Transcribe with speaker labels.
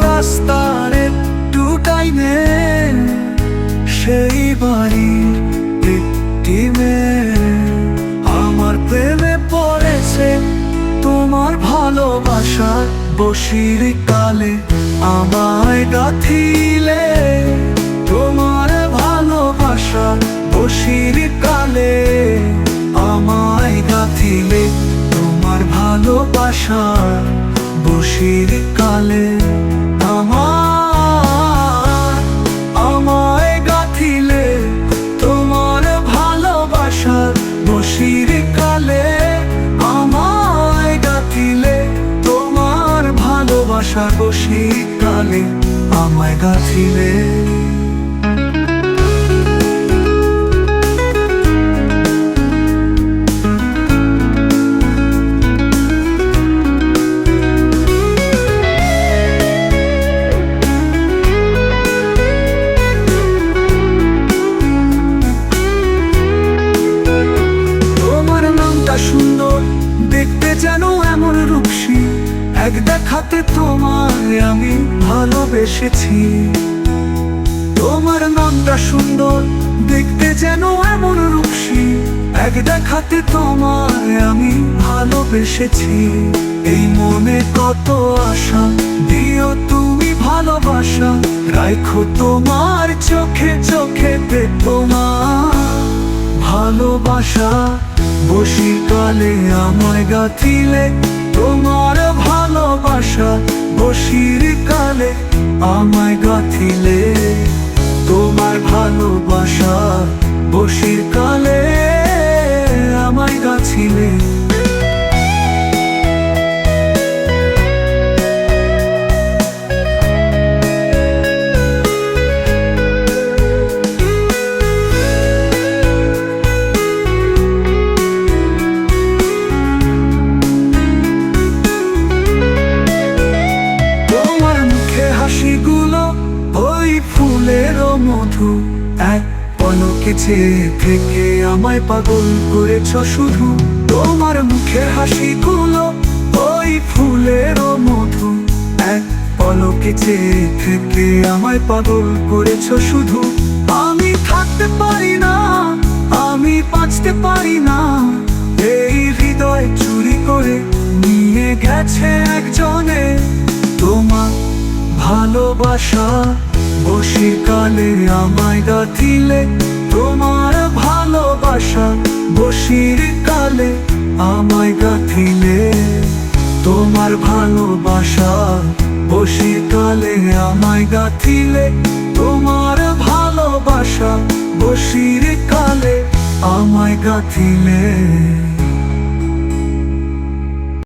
Speaker 1: রাস্তার একটু টাইমে সেই বাড়ির একটি মেয়ে আমার প্রেমে পড়েছে। তোমার ভালোবাসার বসির কালে আমায় গাঁথিলে, তোমার ভালোবাসার বসির কালে আমায় গাঁথিলে, তোমার ভালোবাসার বসির কালে আমায় গাঁথিলে, তোমার ভালোবাসার বসির কালে আমায় গাঁথিলে, তোমার ভালোবাসার বসির কালে আমায় গাঁথিলে। সুন্দর দেখতে যেন এমন রূপসী, এক দেখাতে তোমায় আমি ভালোবেসেছি। তোমার নামটা সুন্দর দেখতে যেন এমন রূপসী, এক দেখাতে তোমায় আমি ভালোবেসেছি। এই মনে কত আশা দিও তুমি ভালোবাসা, রাখো তোমার চোখে চোখেতে তোমার ভালোবাসা বসির কালে আমায় গাঁথিলে, তোমার ভালোবাসা বসির কালে আমায় গাঁথিলে, তোমার ভালোবাসা বসির কালে আমায় গাঁথিলে। হাসিগুলো ওই ফুলেরও মধু, এক পলকে চেয়ে থেকে আমায় পাগল করেছ শুধু। তোমার মুখের হাসিগুলো ওই ফুলেরও মধু, এক পলকে চেয়ে থেকে আমায় পাগল করেছ শুধু। আমি থাকতে পারি না, আমি বাঁচতে পারি না, এই হৃদয় চুরি করে নিয়ে গেছে একজনে। তোমার ভালোবাসা বসির কালে আমায় গাঁথিলে, তোমার ভালোবাসা বসির কালে আমায় গাঁথিলে, তোমার ভালোবাসা বসির কালে আমায় গাঁথিলে, তোমার ভালোবাসা বসির কালে আমায় গাঁথিলে।